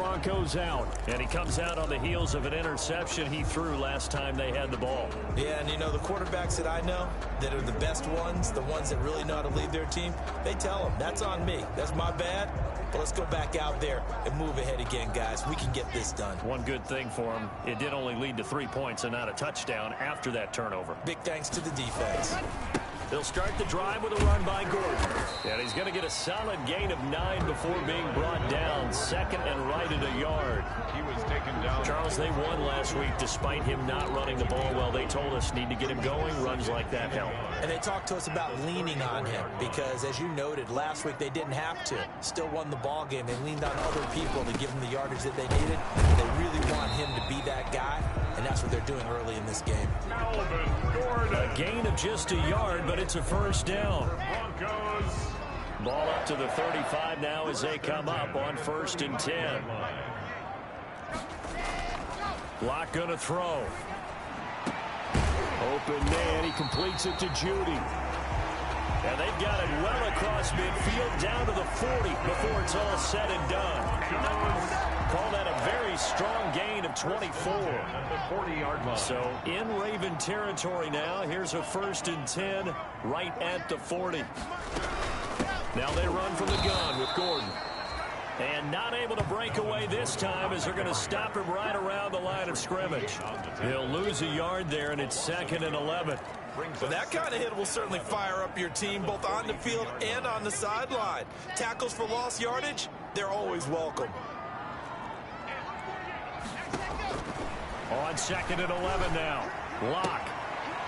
Broncos out. And he comes out on the heels of an interception he threw last time they had the ball. Yeah, and you know, the quarterbacks that I know that are the best ones, the ones that really know how to lead their team, they tell them, that's on me. That's my bad. But let's go back out there and move ahead again, guys. We can get this done. One good thing for him, it did only lead to 3 points and not a touchdown after that turnover. Big thanks to the defense. They'll start the drive with a run by Gordon. And he's going to get a solid gain of 9 before being brought down. Second and right at a yard. He was taken down. Charles, they won last week despite him not running the ball well. They told us need to get him going. Runs like that help. And they talked to us about leaning on him because, as you noted, last week they didn't have to. Still won the ball game. They leaned on other people to give him the yardage that they needed. They really want him to be that guy, and that's what they're doing early in this game. A gain of just a yard, but it's a first down. Broncos. Ball up to the 35 now as they come up on 1st and 10. Locke going to throw. Open man, he completes it to Judy. And they've got it well across midfield down to the 40 before it's all said and done. Call that a very strong gain of 24. 40-yard line. So in Raven territory now. Here's a 1st and 10 right at the 40. Now they run from the gun with Gordon. And not able to break away this time as they're going to stop him right around the line of scrimmage. He'll lose a yard there, and it's 2nd and 11. Well, that kind of hit will certainly fire up your team both on the field and on the sideline. Tackles for lost yardage, they're always welcome. On 2nd and 11 now. Locke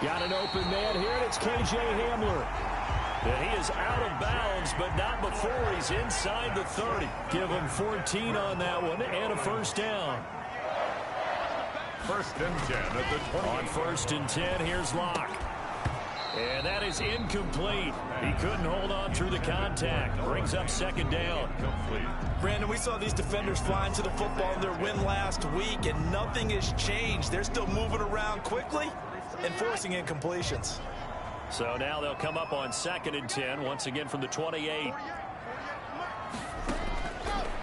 got an open man here, and it's K.J. Hamler. And he is out of bounds, but not before he's inside the 30. Give him 14 on that one and a first down. 1st and 10 at the 20. On 1st and 10, here's Locke. And that is incomplete. He couldn't hold on through the contact. Brings up 2nd down. Complete. Brandon, we saw these defenders flying to the football in their win last week, and nothing has changed. They're still moving around quickly and forcing incompletions. So now they'll come up on 2nd and 10, once again from the 28.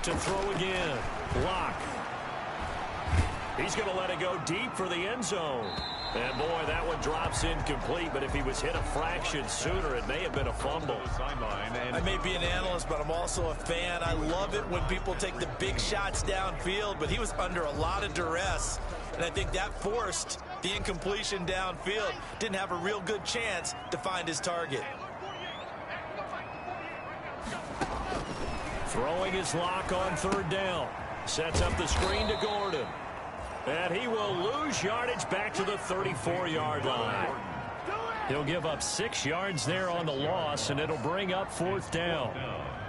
To throw again. Locke. He's going to let it go deep for the end zone. And boy, that one drops incomplete, but if he was hit a fraction sooner, it may have been a fumble. I may be an analyst, but I'm also a fan. I love it when people take the big shots downfield, but he was under a lot of duress, and I think that forced the incompletion downfield. Didn't have a real good chance to find his target. Throwing his Locke on 3rd down. Sets up the screen to Gordon. And he will lose yardage back to the 34-yard line. He'll give up 6 yards there on the loss, and it'll bring up 4th down.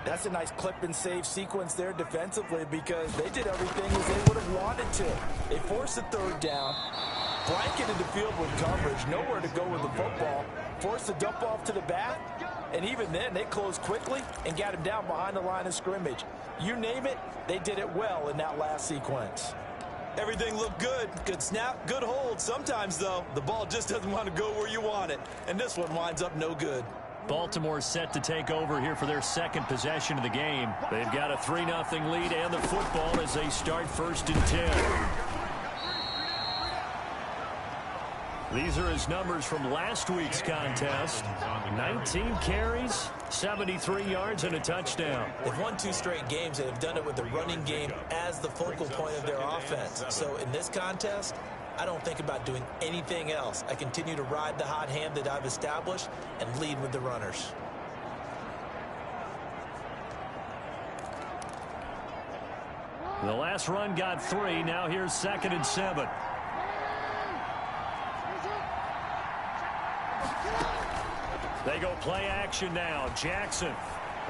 That's a nice clip and save sequence there defensively because they did everything as they would have wanted to. They forced the 3rd down, blanketed the field with coverage, nowhere to go with the football, forced the dump off to the back, and even then they closed quickly and got him down behind the line of scrimmage. You name it, they did it well in that last sequence. Everything looked good. Good snap, good hold. Sometimes, though, the ball just doesn't want to go where you want it. And this one winds up no good. Baltimore set to take over here for their 2nd possession of the game. They've got a 3-0 lead and the football as they start 1st and 10. These are his numbers from last week's contest. 19 carries, 73 yards, and a touchdown. They've won 2 straight games and have done it with the running game as the focal point of their offense. So in this contest, I don't think about doing anything else. I continue to ride the hot hand that I've established and lead with the runners. The last run got 3. Now here's 2nd and 7. They go play action now. Jackson.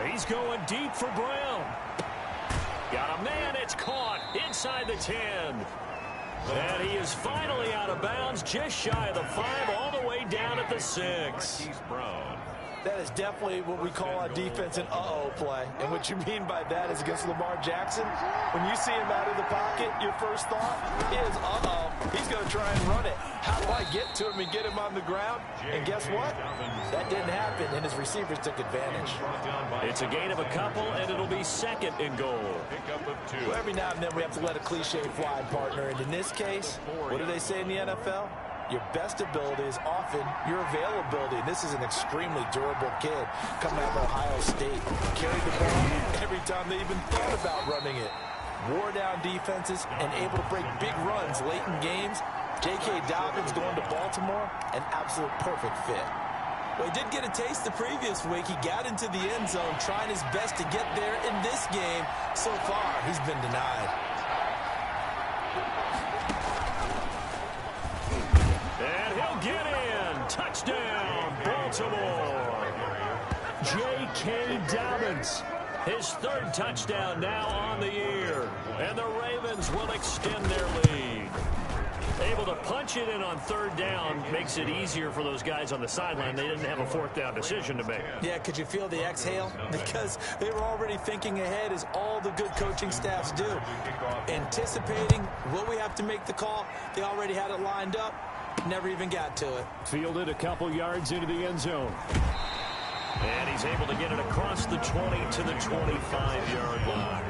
He's going deep for Brown. Got a man. It's caught inside the 10. And he is finally out of bounds, just shy of the 5, all the way down at the 6. Brown. That is definitely what we call on defense an uh-oh play. And what you mean by that is against Lamar Jackson, when you see him out of the pocket, your first thought is, uh-oh, he's going to try and run it. How do I get to him and get him on the ground? And guess what? That didn't happen, and his receivers took advantage. It's a gain of a couple, and it'll be second and goal. Well, every now and then we have to let a cliche fly, partner. And in this case, what do they say in the NFL? Your best ability is often your availability. And this is an extremely durable kid coming out of Ohio State. Carried the ball every time they even thought about running it. Wore down defenses and able to break big runs late in games. J.K. Dobbins going to Baltimore, an absolute perfect fit. Well, he did get a taste the previous week. He got into the end zone trying his best to get there in this game. So far, he's been denied. And he'll get in. Touchdown, Baltimore. J.K. Dobbins, his third touchdown now on the year. And the Ravens will extend their lead. Able to punch it in on third down makes it easier for those guys on the sideline. They didn't have a fourth down decision to make. Yeah, could you feel the exhale? Because they were already thinking ahead, as all the good coaching staffs do. Anticipating, will we have to make the call? They already had it lined up. Never even got to it. Fielded a couple yards into the end zone. And he's able to get it across the 20 to the 25-yard line.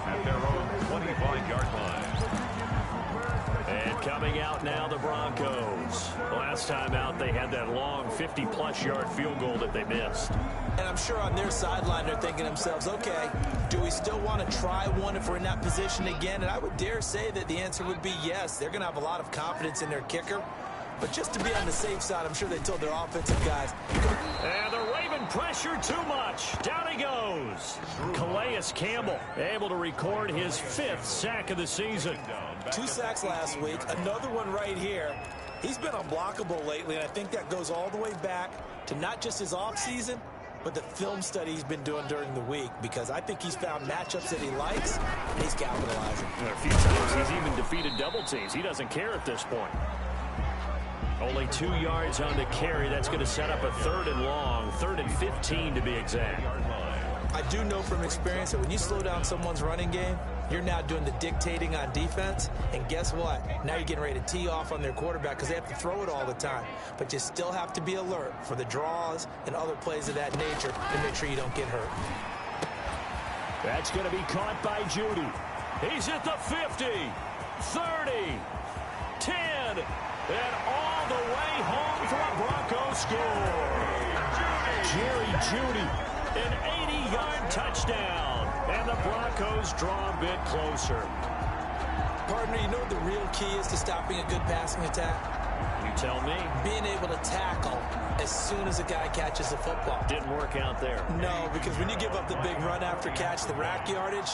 At their own 25-yard line. And coming out now, the Broncos. Last time out, they had that long 50-plus yard field goal that they missed. And I'm sure on their sideline, they're thinking to themselves, okay, do we still want to try one if we're in that position again? And I would dare say that the answer would be yes. They're going to have a lot of confidence in their kicker. But just to be on the safe side, I'm sure they told their offensive guys. And the Raven pressure too much. Down he goes. Calais Campbell able to record his 5th sack of the season. 2 sacks last week, another one right here. He's been unblockable lately, and I think that goes all the way back to not just his offseason, but the film study he's been doing during the week, because I think he's found matchups that he likes, and he's capitalizing. And a few times he's even defeated double teams. He doesn't care at this point. Only 2 yards on the carry. That's going to set up a 3rd and long, 3rd and 15 to be exact. I do know from experience that when you slow down someone's running game, you're now doing the dictating on defense. And guess what? Now you're getting ready to tee off on their quarterback because they have to throw it all the time. But you still have to be alert for the draws and other plays of that nature to make sure you don't get hurt. That's going to be caught by Judy. He's at the 50, 30, 10, and all the way home for a Broncos score. Jerry Judy, an 80-yard touchdown, and the Broncos draw a bit closer. Partner, you know what the real key is to stopping a good passing attack? You tell me. Being able to tackle as soon as a guy catches the football. Didn't work out there. No, because when you give up the big run after catch, the rack yardage,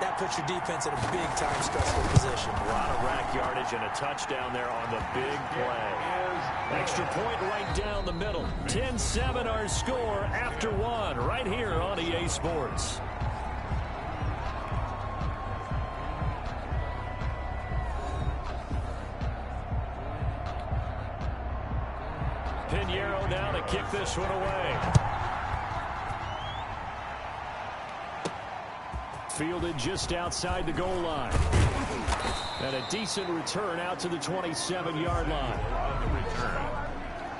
that puts your defense in a big-time stressful position. A lot of rack yardage and a touchdown there on the big play. Extra point right down the middle. 10-7 our score after 1 right here on EA Sports. Pinheiro now to kick this one away. Fielded just outside the goal line. And a decent return out to the 27-yard line. On the return,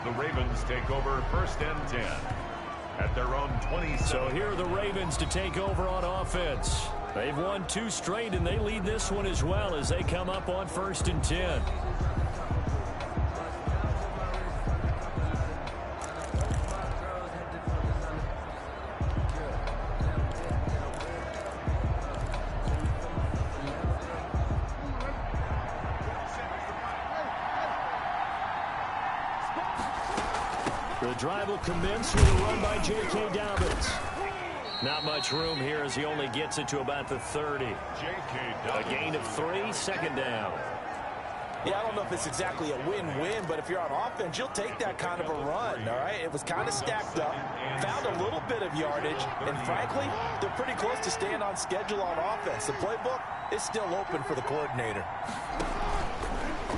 the Ravens take over 1st and 10 at their own 27. So here are the Ravens to take over on offense. They've won 2 straight, and they lead this one as well as they come up on 1st and 10. The drive will commence with a run by J.K. Dobbins. Not much room here as he only gets it to about the 30. A gain of 3, 2nd down. Yeah, I don't know if it's exactly a win-win, but if you're on offense, you'll take that kind of a run, all right? It was kind of stacked up, found a little bit of yardage, and frankly, they're pretty close to staying on schedule on offense. The playbook is still open for the coordinator.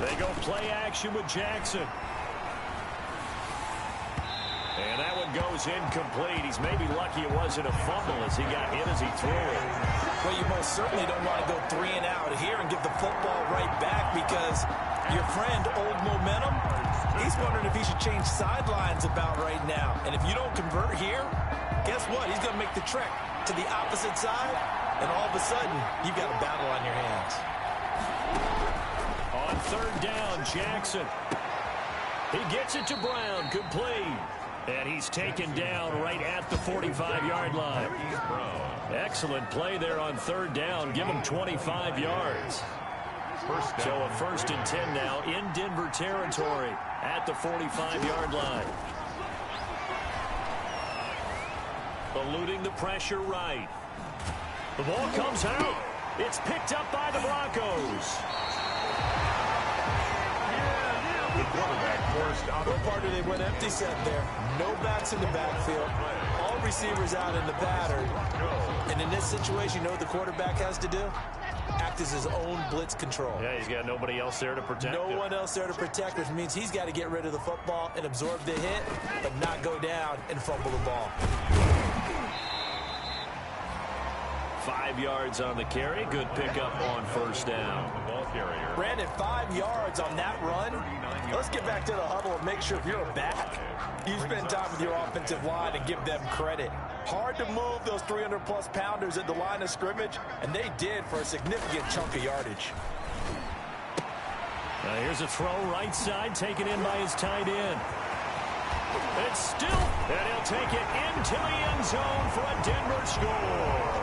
They go play action with Jackson. And that one one goes incomplete. He's maybe lucky it wasn't a fumble as he got hit as he threw it. Well, you most certainly don't want to go 3 and out here and give the football right back because your friend, Old Momentum, he's wondering if he should change sidelines about right now. And if you don't convert here, guess what? He's going to make the trek to the opposite side, and all of a sudden, you've got a battle on your hands. On third down, Jackson. He gets it to Brown, complete. And he's taken down right at the 45-yard line. Excellent play there on third down. Give him 25 yards. So a 1st and 10 now in Denver territory at the 45-yard line. Eluding the pressure right. The ball comes out. It's picked up by the Broncos. The quarterback forced out. What part do they went empty set there? No backs in the backfield. All receivers out in the pattern. And in this situation, you know what the quarterback has to do? Act as his own blitz control. Yeah, he's got nobody else there to protect him. No one else there to protect, which means he's got to get rid of the football and absorb the hit, but not go down and fumble the ball. 5 yards on the carry. Good pickup on first down. The ball carrier. Brandon, 5 yards on that run. Let's get back to the huddle and make sure if you're a back, you spend time with your offensive line and give them credit. Hard to move those 300-plus pounders at the line of scrimmage, and they did for a significant chunk of yardage. Here's a throw right side taken in by his tight end. It's still, and he'll take it into the end zone for a Denver score.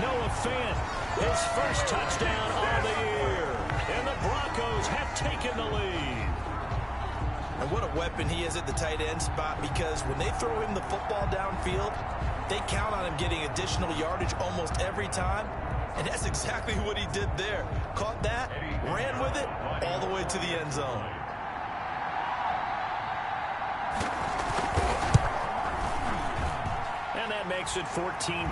Noah Fant, his first touchdown of the year. And the Broncos have taken the lead. And what a weapon he is at the tight end spot, because when they throw him the football downfield, they count on him getting additional yardage almost every time. And that's exactly what he did there. Caught that, ran with it, all the way to the end zone. And that makes it 14-10.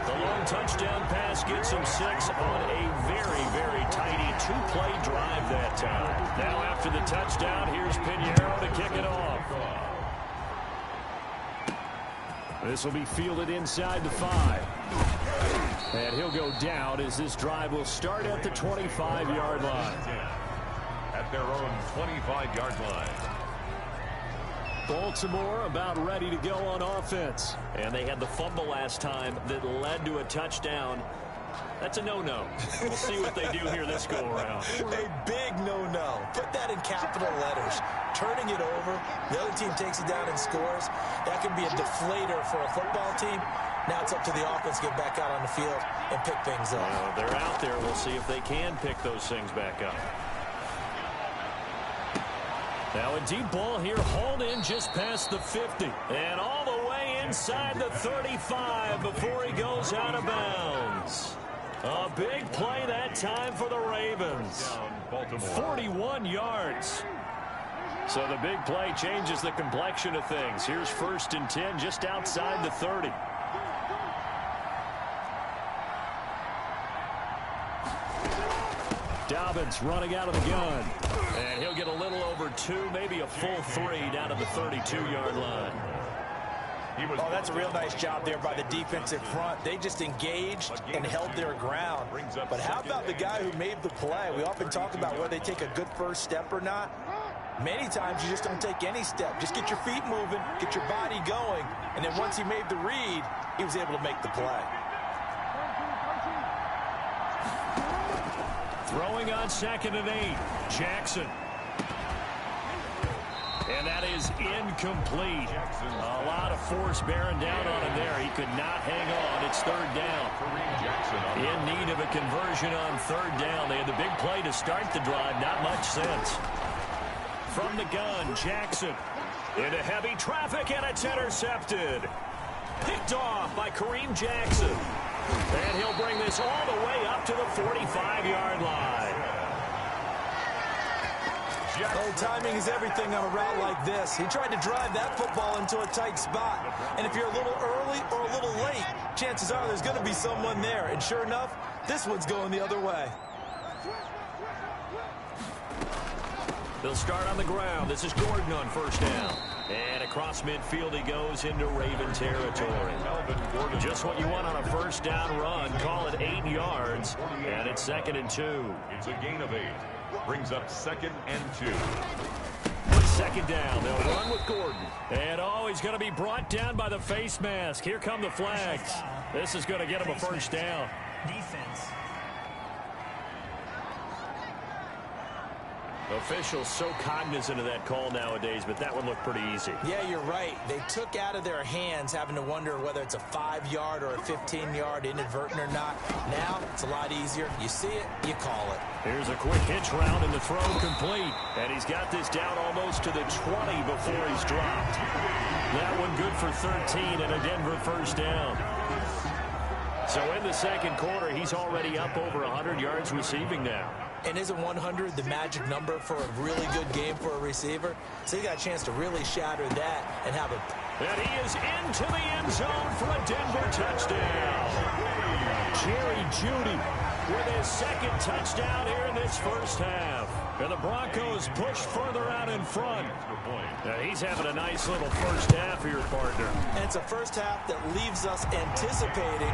The long touchdown pass gets him 6 on a very, very tidy 2-play drive that time. Now after the touchdown, here's Pinheiro to kick it off. This will be fielded inside the 5. And he'll go down as this drive will start at the 25-yard line. At their own 25-yard line. Baltimore about ready to go on offense. And they had the fumble last time that led to a touchdown. That's a no-no. We'll see what they do here this go-around. A big no-no. Put that in capital letters. Turning it over, the other team takes it down and scores. That can be a deflator for a football team. Now it's up to the offense to get back out on the field and pick things up. They're out there. We'll see if they can pick those things back up. Now a deep ball here, hauled in just past the 50. And all the way inside the 35 before he goes out of bounds. A big play that time for the Ravens. 41 yards. So the big play changes the complexion of things. Here's 1st and 10 just outside the 30. Dobbins running out of the gun. And he'll get a little over 2, maybe a full 3 down to the 32-yard line. Oh, that's a real nice job there by the defensive front. They just engaged and held their ground. But how about the guy who made the play? We often talk about whether they take a good first step or not. Many times you just don't take any step. Just get your feet moving, get your body going, and then once he made the read, he was able to make the play. Throwing on 2nd and 8, Jackson. And that is incomplete. A lot of force bearing down on him there. He could not hang on. It's 3rd down. In need of a conversion on 3rd down. They had the big play to start the drive. Not much sense. From the gun, Jackson. Into heavy traffic, and it's intercepted. Picked off by Kareem Jackson. And he'll bring this all the way up to the 45-yard line. Oh, timing is everything on a route like this. He tried to drive that football into a tight spot. And if you're a little early or a little late, chances are there's going to be someone there. And sure enough, this one's going the other way. They'll start on the ground. This is Gordon on 1st down. And across midfield he goes into Raven territory. Just what you want on a first down run. Call it 8 yards. And it's 2nd and 2. It's a gain of 8. Brings up 2nd and 2. 2nd down. They'll run with Gordon. And he's going to be brought down by the face mask. Here come the flags. This is going to get him a first down. Defense. Officials so cognizant of that call nowadays, but that one looked pretty easy. Yeah, you're right. They took out of their hands having to wonder whether it's a 5-yard or a 15-yard inadvertent or not. Now, it's a lot easier. You see it, you call it. Here's a quick hitch route and the throw complete. And he's got this down almost to the 20 before he's dropped. That one good for 13 and a Denver first down. So in the second quarter, he's already up over 100 yards receiving now. And isn't 100 the magic number for a really good game for a receiver? So he got a chance to really shatter that and have a... And he is into the end zone for a Denver touchdown. Jerry Jeudy with his 2nd touchdown here in this first half. And the Broncos push further out in front. Now he's having a nice little first half here, partner. And it's a first half that leaves us anticipating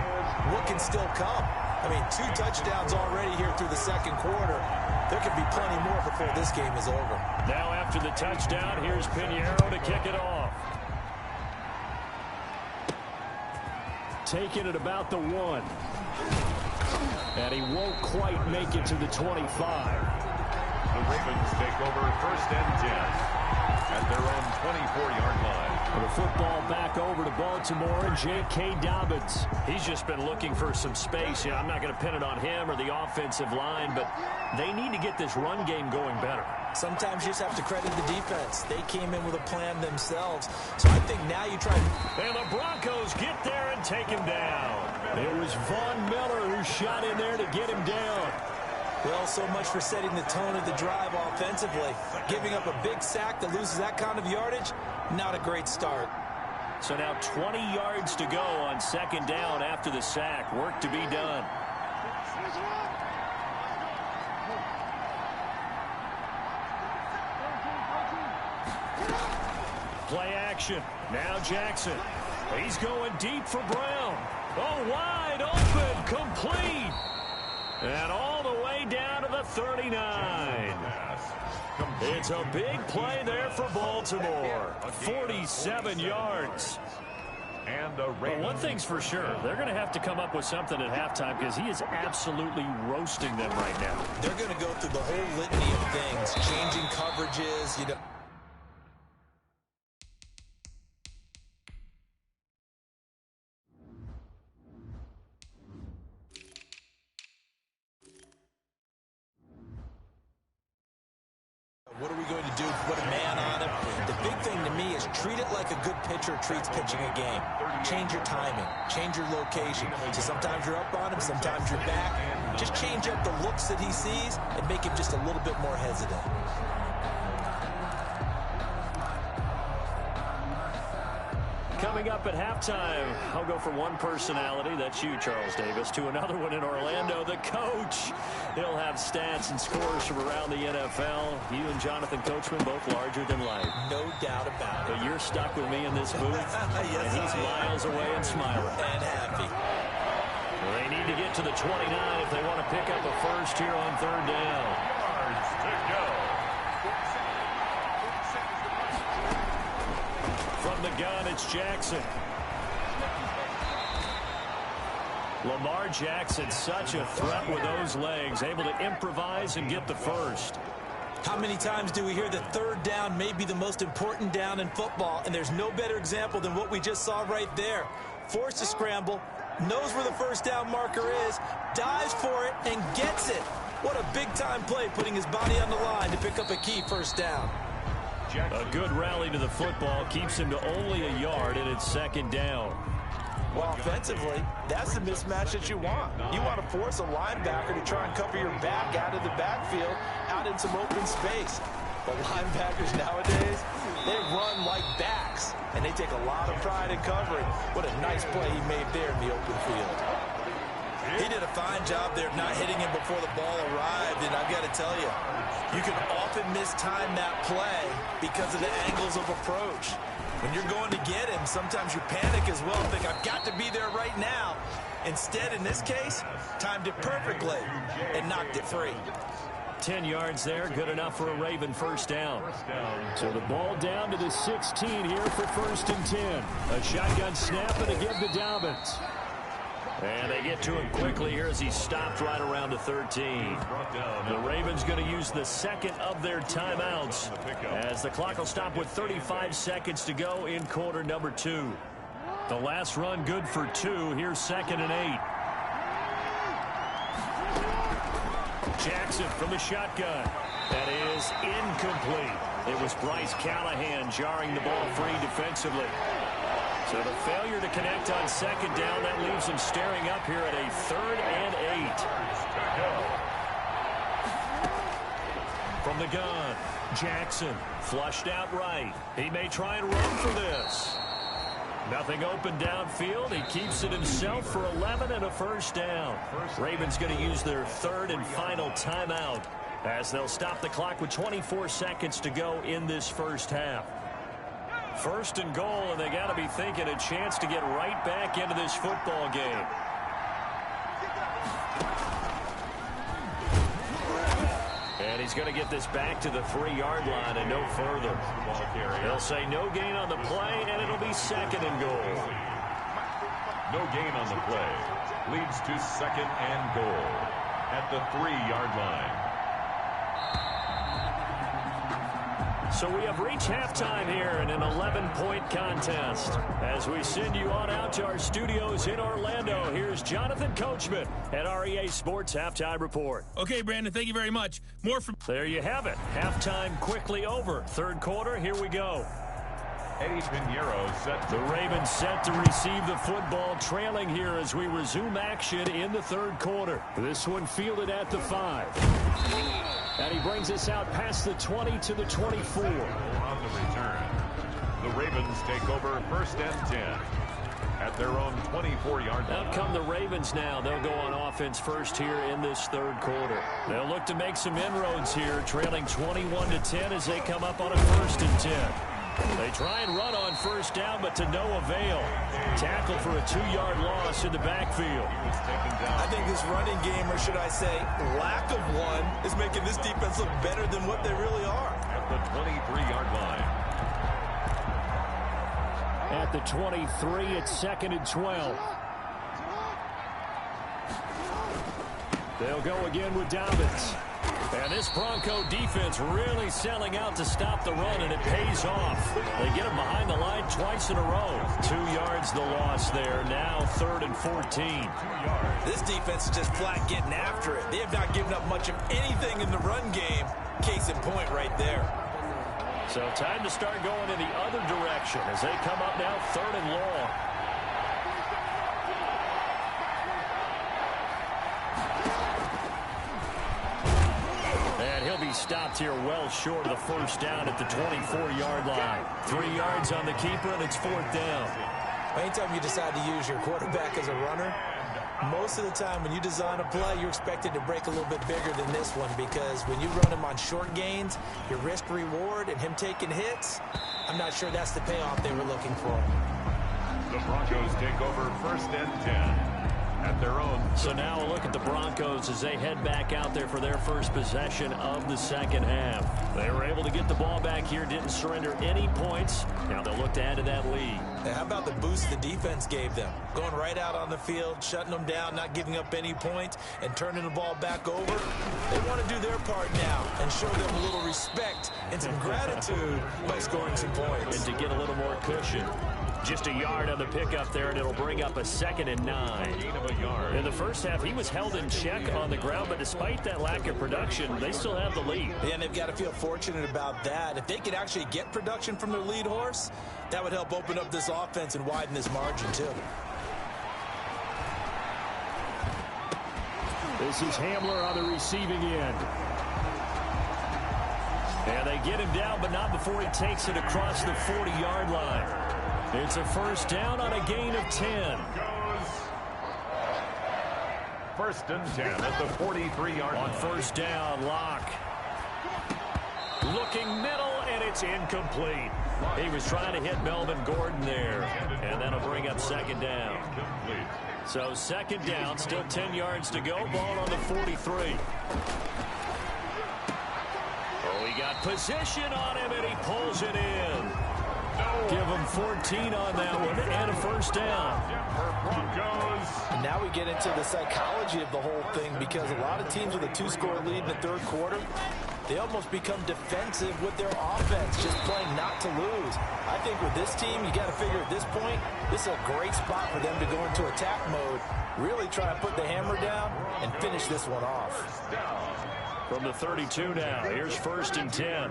what can still come. I mean, 2 touchdowns already here through the second quarter. There could be plenty more before this game is over. Now after the touchdown, here's Pinheiro to kick it off. Taking it about the 1. And he won't quite make it to the 25. The Ravens take over 1st and 10 at their own 24-yard line. The football back over to Baltimore and J.K. Dobbins. He's just been looking for some space. I'm not going to pin it on him or the offensive line, but they need to get this run game going better. Sometimes you just have to credit the defense. They came in with a plan themselves. So I think now you try... And the Broncos get there and take him down. It was Von Miller who shot in there to get him down. Well, so much for setting the tone of the drive offensively. Giving up a big sack that loses that kind of yardage, not a great start. So now 20 yards to go on 2nd down after the sack. Work to be done. Play action. Now Jackson. He's going deep for Brown. Oh, wide open. Complete. And all the way down to the 39. It's a big play there for Baltimore. 47 yards. And But one thing's for sure, they're going to have to come up with something at halftime because he is absolutely roasting them right now. They're going to go through the whole litany of things, changing coverages, you know. What are we going to do? Put a man on him? The big thing to me is treat it like a good pitcher treats pitching a game. Change your timing. Change your location. So sometimes you're up on him, sometimes you're back. Just change up the looks that he sees and make him just a little bit more hesitant. Coming up at halftime, I'll go from one personality, that's you, Charles Davis, to another one in Orlando, the coach. He'll have stats and scores from around the NFL. You and Jonathan Coachman, both larger than life. No doubt about it. But you're stuck with me in this booth, yes, and he's miles away and smiling. And happy. They need to get to the 29 if they want to pick up a first here on 3rd down. yards to go. From the gun, it's Jackson. Lamar Jackson, such a threat with those legs, able to improvise and get the first. How many times do we hear that 3rd down may be the most important down in football, and there's no better example than what we just saw right there. Forced to scramble, knows where the first down marker is, dives for it, and gets it. What a big-time play, putting his body on the line to pick up a key first down. A good rally to the football keeps him to only a yard, and it's 2nd down. Well, offensively, that's the mismatch that you want. You want to force a linebacker to try and cover your back out of the backfield, out in some open space. But linebackers nowadays, they run like backs, and they take a lot of pride in covering. What a nice play he made there in the open field. He did a fine job there of not hitting him before the ball arrived, and I've got to tell you, you can often mistime that play because of the angles of approach. When you're going to get him, sometimes you panic as well and think, I've got to be there right now. Instead, in this case, timed it perfectly and knocked it free. 10 yards there, good enough for a Raven first down. So the ball down to the 16 here for 1st and 10. A shotgun snap and a give to Dobbins. And they get to him quickly here as he stopped right around the 13. The Ravens going to use the second of their timeouts as the clock will stop with 35 seconds to go in quarter number 2. The last run good for 2. Here's 2nd and 8. Jackson from the shotgun. That is incomplete. It was Bryce Callahan jarring the ball free defensively. So the failure to connect on 2nd down, that leaves him staring up here at a 3rd and 8. From the gun, Jackson flushed out right. He may try and run for this. Nothing open downfield. He keeps it himself for 11 and a first down. Ravens going to use their 3rd and final timeout as they'll stop the clock with 24 seconds to go in this first half. 1st and goal, and they got to be thinking a chance to get right back into this football game. And he's going to get this back to the 3-yard line and no further. They'll say no gain on the play, and it'll be 2nd and goal. No gain on the play. Leads to 2nd and goal at the 3-yard line. So we have reached halftime here in an 11-point contest. As we send you on out to our studios in Orlando, here's Jonathan Coachman at REA Sports Halftime Report. Okay, Brandon, thank you very much. More from... There you have it. Halftime quickly over. 3rd quarter, here we go. Eddie Pinheiro set. The Ravens set to receive the football, trailing here as we resume action in the 3rd quarter. This one fielded at the 5. And he brings us out past the 20 to the 24. On the return, the Ravens take over 1st and 10 at their own 24-yard line. Out come the Ravens now. They'll go on offense first here in this 3rd quarter. They'll look to make some inroads here, trailing 21-10 as they come up on a 1st and 10. They try and run on 1st down, but to no avail. Tackle for a 2-yard loss in the backfield. I think this running game, or should I say lack of one, is making this defense look better than what they really are. At the 23-yard line. At the 23, it's 2nd and 12. They'll go again with Dobbins. And this Bronco defense really selling out to stop the run, and it pays off. They get him behind the line twice in a row. 2 yards the loss there. Now 3rd and 14. This defense is just flat getting after it. They have not given up much of anything in the run game. Case in point right there. So time to start going in the other direction as they come up now 3rd and long. Stopped here well short of the 1st down at the 24-yard line. 3 yards on the keeper, and it's 4th down. Anytime you decide to use your quarterback as a runner, most of the time when you design a play, you're expected to break a little bit bigger than this one, because when you run him on short gains, your risk reward and him taking hits, I'm not sure that's the payoff they were looking for. The Broncos take over 1st and 10. At their own. So now a look at the Broncos as they head back out there for their first possession of the 2nd half. They were able to get the ball back here, didn't surrender any points. Now they'll look to add to that lead. Now, how about the boost the defense gave them? Going right out on the field, shutting them down, not giving up any points, and turning the ball back over. They want to do their part now and show them a little respect and some gratitude by scoring some points. And to get a little more cushion. Just a yard on the pickup there, and it'll bring up a 2nd and 9. In the first half, he was held in check on the ground, but despite that lack of production, they still have the lead. Yeah, and they've got to feel fortunate about that. If they could actually get production from their lead horse, that would help open up this offense and widen this margin, too. This is Hamler on the receiving end. And they get him down, but not before he takes it across the 40-yard line. It's a 1st down on a gain of 10. 1st and 10 at the 43-yard line. On 1st down, Locke. Looking middle, and it's incomplete. He was trying to hit Melvin Gordon there, and that'll bring up second down. So second down, still 10 yards to go. Ball on the 43. Oh, he got position on him, and he pulls it in. Give him 14 on that one, and a first down. And now we get into the psychology of the whole thing, because a lot of teams with a 2-score lead in the third quarter, they almost become defensive with their offense, just playing not to lose. I think with this team, you got to figure at this point, this is a great spot for them to go into attack mode, really try to put the hammer down and finish this one off. From the 32 now, here's first and 10.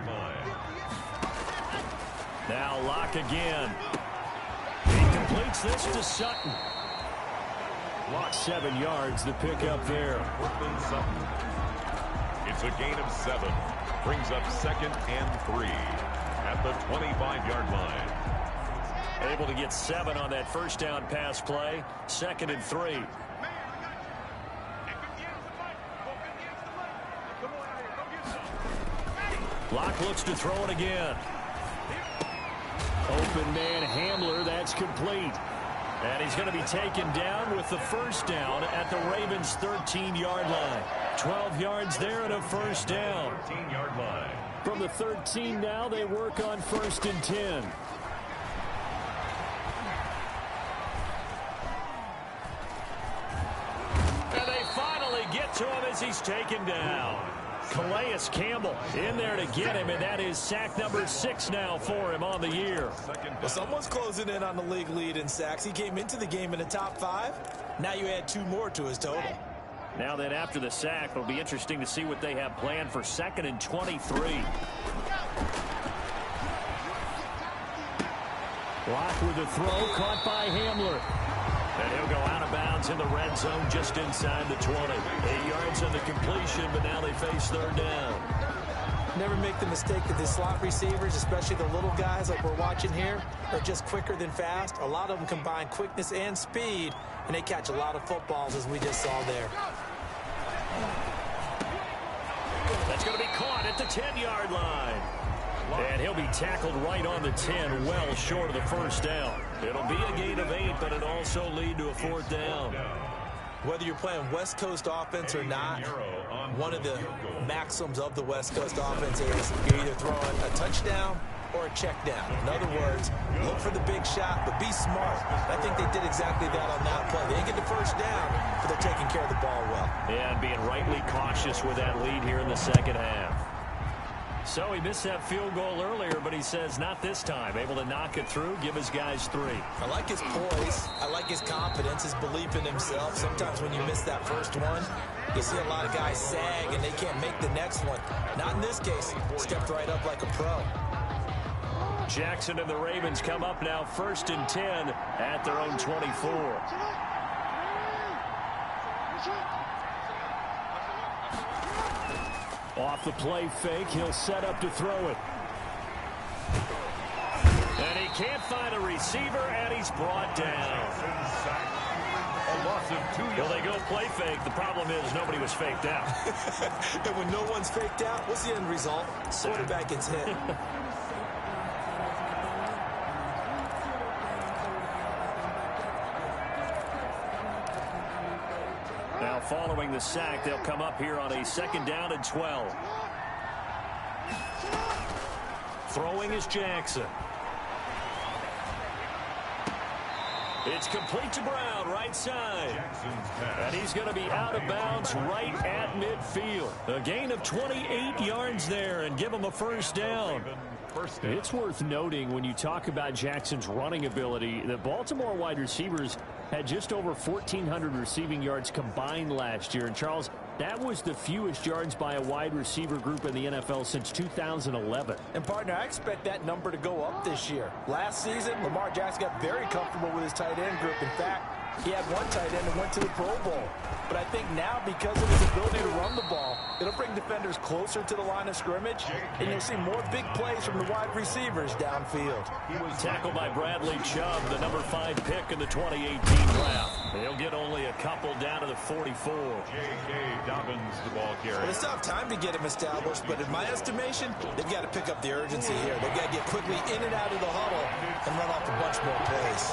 Now Locke again. He completes this to Sutton. Locke 7 yards, the pickup there. It's a gain of 7. Brings up second and 3 at the 25-yard line. Able to get 7 on that first down pass play. Second and 3. Locke looks to throw it again. Open man Hamler, that's complete. And he's going to be taken down with the first down at the Ravens' 13-yard line. 12 yards there and a first down. 13-yard line. From the 13 now, they work on first and 10. And they finally get to him as he's taken down. Calais Campbell in there to get him, and that is sack number 6 now for him on the year. Well, someone's closing in on the league lead in sacks. He came into the game in the top 5. Now you add 2 more to his total. Now then, after the sack, it'll be interesting to see what they have planned for second and 23. Locke with a throw, caught by Hamler. And he'll go out of bounds in the red zone just inside the 20. 8 yards on the completion, but now they face third down. Never make the mistake that the slot receivers, especially the little guys like we're watching here, are just quicker than fast. A lot of them combine quickness and speed, and they catch a lot of footballs, as we just saw there. That's going to be caught at the 10-yard line. And he'll be tackled right on the 10, well short of the first down. It'll be a gain of 8, but it'll also lead to a fourth down. Whether you're playing West Coast offense or not, one of the maxims of the West Coast offense is you're either throwing a touchdown or a check down. In other words, look for the big shot, but be smart. I think they did exactly that on that play. They didn't get the first down, but they're taking care of the ball well. Yeah, and being rightly cautious with that lead here in the second half. So he missed that field goal earlier, but he says not this time. Able to knock it through, give his guys 3. I like his poise. I like his confidence, his belief in himself. Sometimes when you miss that first one, you see a lot of guys sag and they can't make the next one. Not in this case. Stepped right up like a pro. Jackson and the Ravens come up now first and 10 at their own 24. Off the play fake, he'll set up to throw it. And he can't find a receiver, and he's brought down. A loss of 2 yards. Well, they go play fake. The problem is nobody was faked out. And when no one's faked out, what's the end result? Quarterback gets hit. Now following the sack, they'll come up here on a second down and 12. Throwing is Jackson. It's complete to Brown, right side. And he's going to be out of bounds right at midfield. A gain of 28 yards there and give him a first down. It's worth noting when you talk about Jackson's running ability that Baltimore wide receivers had just over 1,400 receiving yards combined last year. And, Charles, that was the fewest yards by a wide receiver group in the NFL since 2011. And, partner, I expect that number to go up this year. Last season, Lamar Jackson got very comfortable with his tight end group. In fact, he had one tight end and went to the Pro Bowl. But I think now, because of his ability to run the ball, It'll bring defenders closer to the line of scrimmage, and you'll see more big plays from the wide receivers downfield. He was tackled by Bradley Chubb, the number 5 pick in the 2018 draft. He'll get only a couple down to the 44. J.K. Dobbins, the ball carrier. Well, they still have time to get him established, but in my estimation, they've got to pick up the urgency here. They've got to get quickly in and out of the huddle and run off a bunch more plays.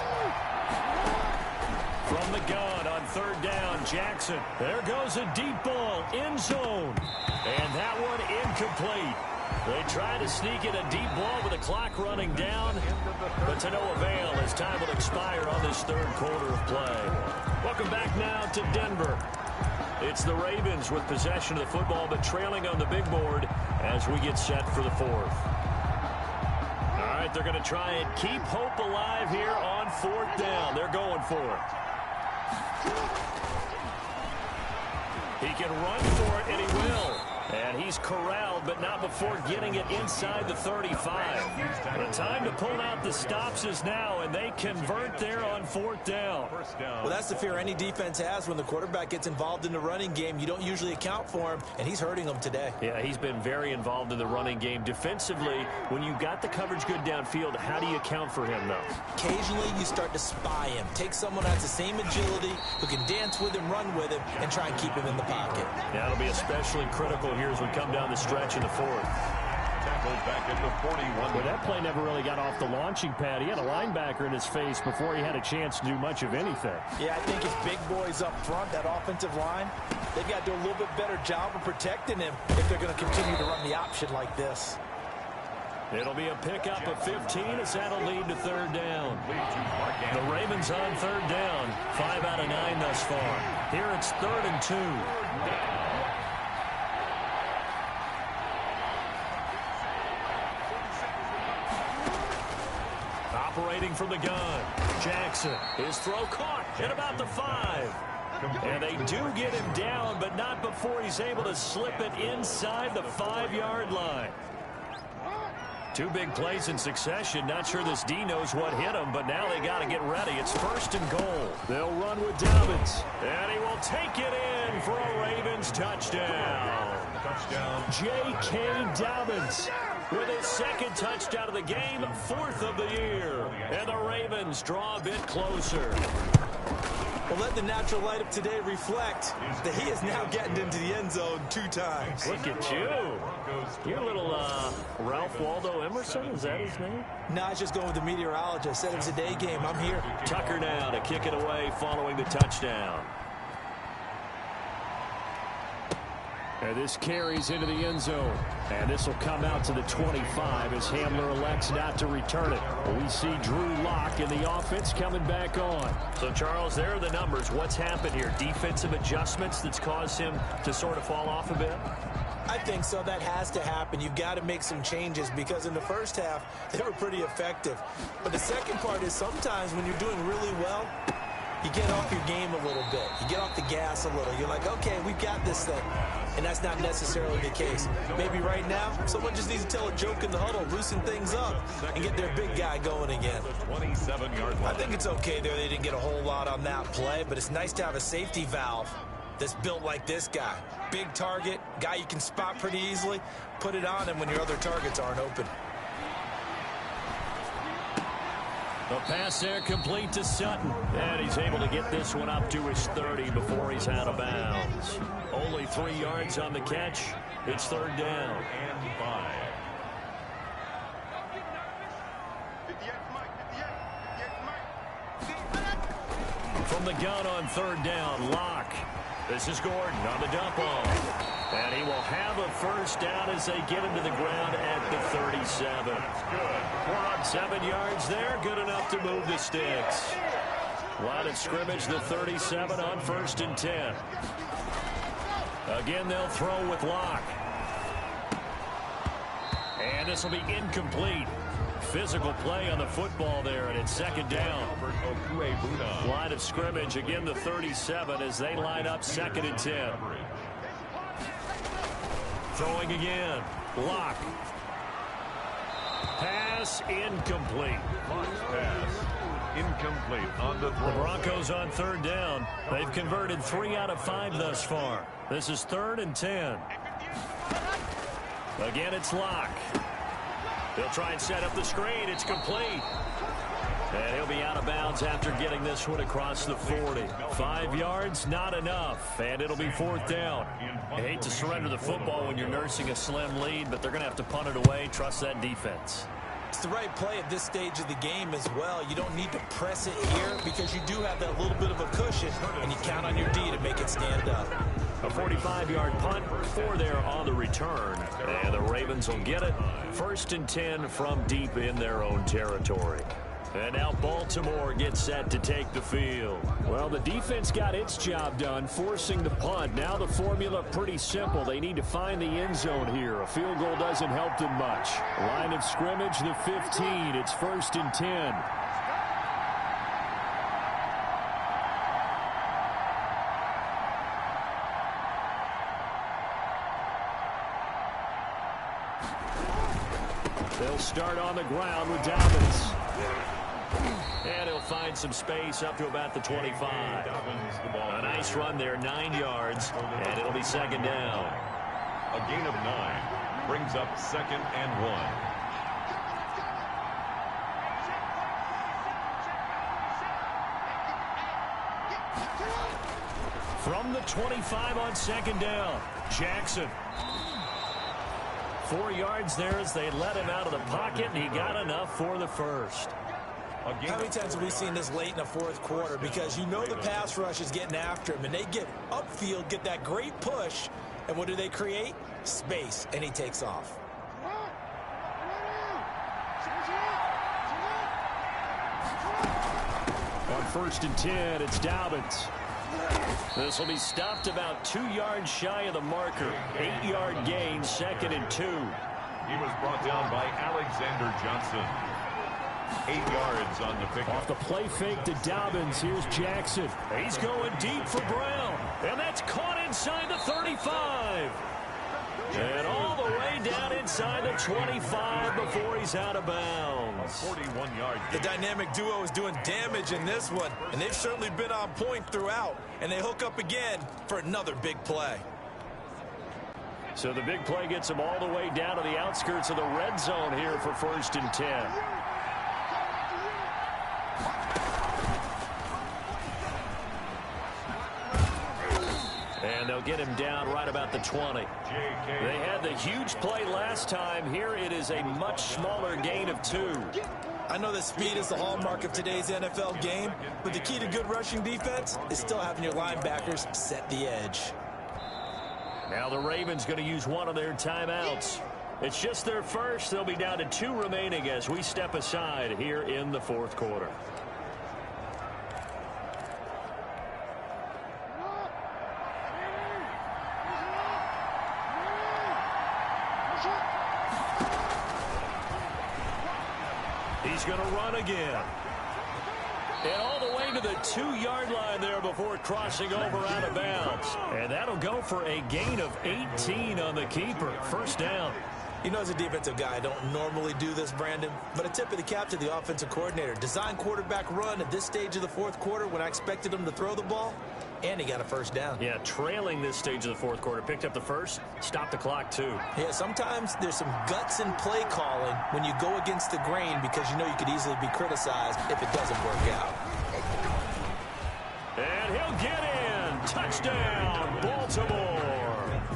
From the gun on 3rd down, Jackson. There goes a deep ball, end zone. And that one incomplete. They try to sneak in a deep ball with the clock running down, but to no avail as time will expire on this 3rd quarter of play. Welcome back now to Denver. It's the Ravens with possession of the football, but trailing on the big board as we get set for the 4th. All right, they're going to try and keep hope alive here on 4th down. They're going for it. He can run for it, and he will. And he's corralled, but not before getting it inside the 35. The time to pull out the stops is now, and they convert there on 4th down. Well, that's the fear any defense has when the quarterback gets involved in the running game. You don't usually account for him, and he's hurting them today. Yeah, he's been very involved in the running game. Defensively, when you've got the coverage good downfield, how do you account for him, though? Occasionally, you start to spy him. Take someone who has the same agility, who can dance with him, run with him, and try and keep him in the pocket. Yeah, it'll be especially critical here as we come down the stretch in the 4th. Tackled back at the 41. Well, that play never really got off the launching pad. He had a linebacker in his face before he had a chance to do much of anything. Yeah, I think his big boys up front, that offensive line, they've got to do a little bit better job of protecting him if they're going to continue to run the option like this. It'll be a pickup of 15 as that'll lead to 3rd down. The Ravens on 3rd down. 5 out of 9 thus far. Here it's 3rd and 2. Operating from the gun, Jackson. His throw caught at about the 5. And they do get him down, but not before he's able to slip it inside the 5-yard line. 2 big plays in succession. Not sure this D knows what hit him, but now they got to get ready. It's 1st and goal. They'll run with Dobbins. And he will take it in for a Ravens touchdown. J.K. Dobbins with his 2nd touchdown of the game, 4th of the year. And the Ravens draw a bit closer. Well, let the natural light of today reflect that he is now getting into the end zone 2 times. Look at you. You're a little Ralph Waldo Emerson, is that his name? No, I was just going with the meteorologist. Said it was a day game. I'm here. Tucker now to kick it away following the touchdown. And this carries into the end zone. And this will come out to the 25 as Hamler elects not to return it. We see Drew Lock in the offense coming back on. So, Charles, there are the numbers. What's happened here? Defensive adjustments that's caused him to sort of fall off a bit? I think so. That has to happen. You've got to make some changes because in the first half, they were pretty effective. But the second part is sometimes when you're doing really well, you get off your game a little bit. You get off the gas a little. You're like, okay, we've got this thing. And that's not necessarily the case. Maybe right now, someone just needs to tell a joke in the huddle, loosen things up, and get their big guy going again. 27-yard line. I think it's okay there. They didn't get a whole lot on that play, but it's nice to have a safety valve that's built like this guy. Big target, guy you can spot pretty easily. Put it on him when your other targets aren't open. The pass there complete to Sutton. And he's able to get this one up to his 30 before he's out of bounds. Only 3 yards on the catch. It's 3rd down. And 5. From the gun on 3rd down, Locke. This is Gordon on the dump off. And he will have a 1st down as they get him to the ground at the 37. Good. 7 yards there, good enough to move the sticks. Line of scrimmage, the 37 on 1st and 10. Again, they'll throw with Locke. And this will be incomplete. Physical play on the football there, and it's 2nd down. Line of scrimmage, again the 37 as they line up 2nd and 10. Throwing again. Locke. Pass incomplete. Pass incomplete on the throw. The Broncos on 3rd down. They've converted 3 out of 5 thus far. This is 3rd and 10. Again, it's Locke. He'll try and set up the screen. It's complete. And he'll be out of bounds after getting this one across the 40. 5 yards, not enough. And it'll be 4th down. I hate to surrender the football when you're nursing a slim lead, but they're going to have to punt it away. Trust that defense. It's the right play at this stage of the game as well. You don't need to press it here because you do have that little bit of a cushion, and you count on your D to make it stand up. A 45-yard punt, 4 there on the return. And the Ravens will get it. 1st and 10 from deep in their own territory. And now Baltimore gets set to take the field. Well, the defense got its job done, forcing the punt. Now the formula pretty simple. They need to find the end zone here. A field goal doesn't help them much. Line of scrimmage, the 15. It's 1st and 10. They'll start on the ground with Dobbins. And he'll find some space up to about the 25. A nice run there, 9 yards, and it'll be 2nd down. A gain of 9 brings up 2nd and 1. From the 25 on 2nd down, Jackson. 4 yards there as they let him out of the pocket, and he got enough for the first. How many times have we seen this late in the 4th quarter? Because you know the pass rush is getting after him, and they get upfield, get that great push, and what do they create? Space, and he takes off. On 1st and 10, it's Dobbins. This will be stopped about 2 yards shy of the marker. 8-yard gain, 2nd and 2. He was brought down by Alexander Johnson. 8 yards on the pickup. Off the play fake to Dobbins. Here's Jackson. He's going deep for Brown. And that's caught inside the 35. And all the way down inside the 25 before he's out of bounds. 41-yard The dynamic duo is doing damage in this one, and they've certainly been on point throughout. And they hook up again for another big play. So the big play gets him all the way down to the outskirts of the red zone here for 1st and 10. And they'll get him down right about the 20. They had the huge play last time. Here it is a much smaller gain of 2. I know that speed is the hallmark of today's NFL game, but the key to good rushing defense is still having your linebackers set the edge. Now the Ravens going to use one of their timeouts. It's just their first. They'll be down to 2 remaining as we step aside here in the 4th quarter. He's going to run again. And all the way to the 2-yard line there before crossing over out of bounds. And that'll go for a gain of 18 on the keeper. 1st down. You know, as a defensive guy, I don't normally do this, Brandon, but a tip of the cap to the offensive coordinator. Design quarterback run at this stage of the 4th quarter when I expected him to throw the ball, and he got a 1st down. Yeah, trailing this stage of the 4th quarter. Picked up the first, stopped the clock too. Yeah, sometimes there's some guts in play calling when you go against the grain because you know you could easily be criticized if it doesn't work out. And he'll get in. Touchdown, Baltimore.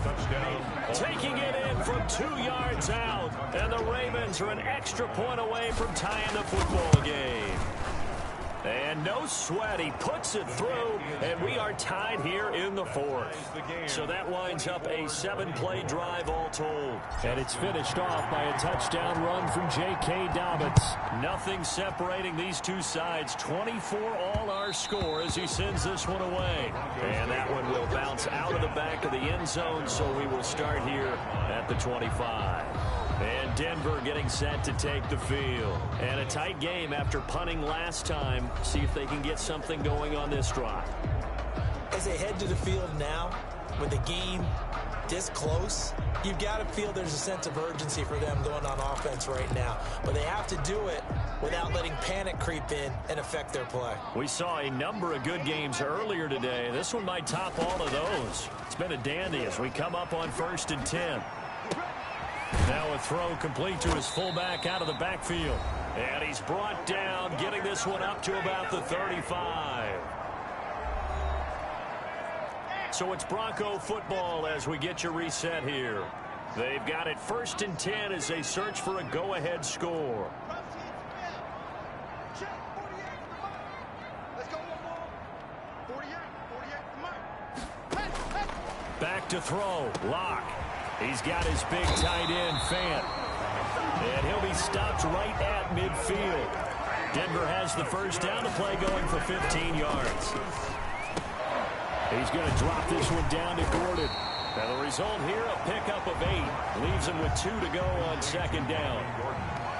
touchdown. Taking it in from 2 yards out. And the Ravens are an extra point away from tying the football game. And no sweat, he puts it through, and we are tied here in the 4th. So that winds up a 7-play drive all told. And it's finished off by a touchdown run from J.K. Dobbins. Nothing separating these two sides. 24 all our score as he sends this one away. And that one will bounce out of the back of the end zone, so we will start here at the 25. And Denver getting set to take the field. And a tight game after punting last time. See if they can get something going on this drive. As they head to the field now, with the game this close, you've got to feel there's a sense of urgency for them going on offense right now. But they have to do it without letting panic creep in and affect their play. We saw a number of good games earlier today. This one might top all of those. It's been a dandy as we come up on 1st and 10. Now a throw complete to his fullback out of the backfield. And he's brought down, getting this one up to about the 35. So it's Bronco football as we get you reset here. They've got it 1st and 10 as they search for a go-ahead score. Back to throw. Locke. He's got his big tight end, Fant. And he'll be stopped right at midfield. Denver has the first down. The play going for 15 yards. He's going to drop this one down to Gordon. And the result here, a pickup of 8. Leaves him with 2 to go on 2nd down.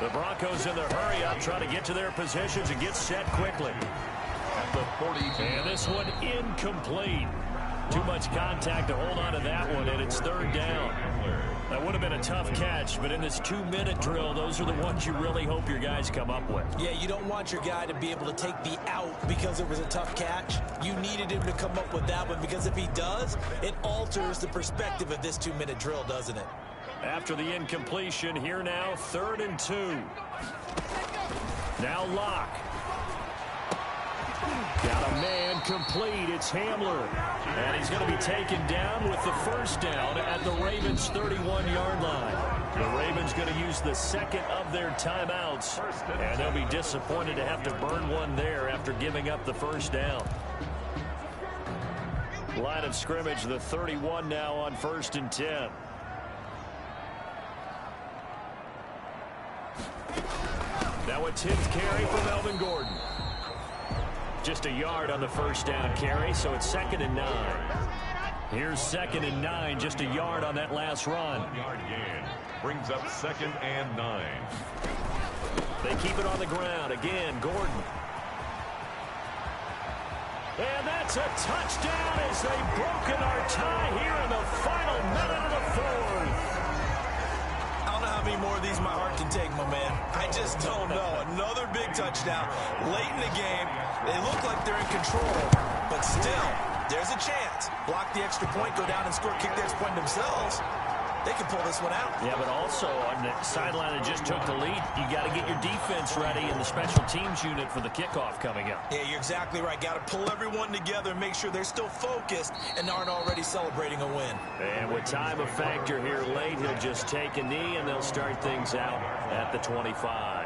The Broncos in the hurry-up trying to get to their positions and get set quickly. At the 42. And this one incomplete. Too much contact to hold on to that one, and it's 3rd down. That would have been a tough catch, but in this 2-minute drill, those are the ones you really hope your guys come up with. Yeah, you don't want your guy to be able to take the out because it was a tough catch. You needed him to come up with that one because if he does, it alters the perspective of this 2-minute drill, doesn't it? After the incompletion, here now, 3rd and 2. Now Locke. Got a man complete. It's Hamler. And he's going to be taken down with the first down at the Ravens' 31-yard line. The Ravens going to use the 2nd of their timeouts. And they'll be disappointed to have to burn one there after giving up the first down. Line of scrimmage, the 31 now on 1st and 10. Now a 10th carry for Melvin Gordon. Just a yard on the first down carry, so it's 2nd and 9. Here's 2nd and 9, just a yard on that last run. 1-yard gain brings up 2nd and 9. They keep it on the ground. Again, Gordon. And that's a touchdown as they've broken our tie here in the final minute of the 4th. I don't know how many more of these my heart can take, my man. I just don't know. Another big touchdown late in the game. They look like they're in control, but still, there's a chance. Block the extra point, go down and score, kick the extra point themselves. They can pull this one out. Yeah, but also on the sideline that just took the lead, you got to get your defense ready in the special teams unit for the kickoff coming up. Yeah, you're exactly right. Got to pull everyone together and make sure they're still focused and aren't already celebrating a win. And with time a factor here late, he'll just take a knee and they'll start things out at the 25.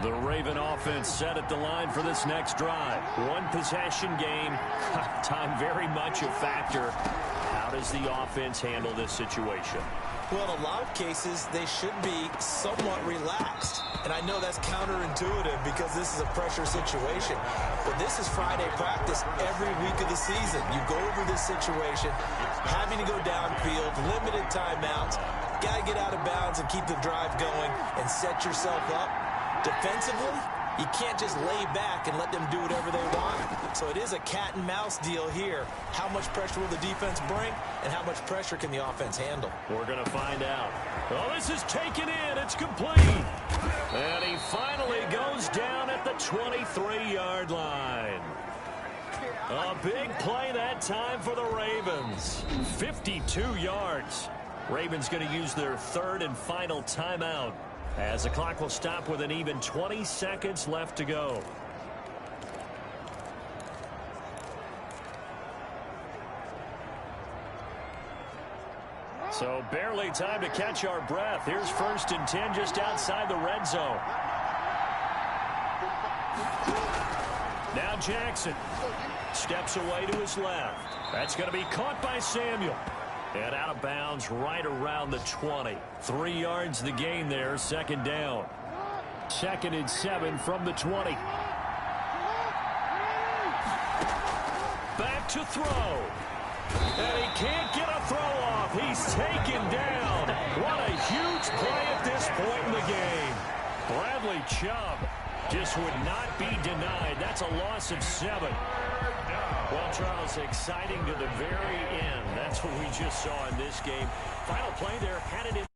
The Raven offense set at the line for this next drive. One possession game. Time very much a factor. How does the offense handle this situation? Well, in a lot of cases, they should be somewhat relaxed. And I know that's counterintuitive because this is a pressure situation. But this is Friday practice every week of the season. You go over this situation, having to go downfield, limited timeouts, got to get out of bounds and keep the drive going and set yourself up. Defensively, you can't just lay back and let them do whatever they want. So it is a cat and mouse deal here. How much pressure will the defense bring and how much pressure can the offense handle? We're going to find out. Oh, this is taken in. It's complete. And he finally goes down at the 23-yard line. A big play that time for the Ravens. 52 yards. Ravens going to use their 3rd and final timeout, as the clock will stop with an even 20 seconds left to go. So barely time to catch our breath. Here's 1st and 10 just outside the red zone. Now Jackson steps away to his left. That's going to be caught by Samuel. And out of bounds right around the 20. 3 yards the gain there, second down. 2nd and 7 from the 20. Back to throw. And he can't get a throw off. He's taken down. What a huge play at this point in the game. Bradley Chubb just would not be denied. That's a loss of 7. Well, Charles, exciting to the very end. That's what we just saw in this game. Final play there, had it in.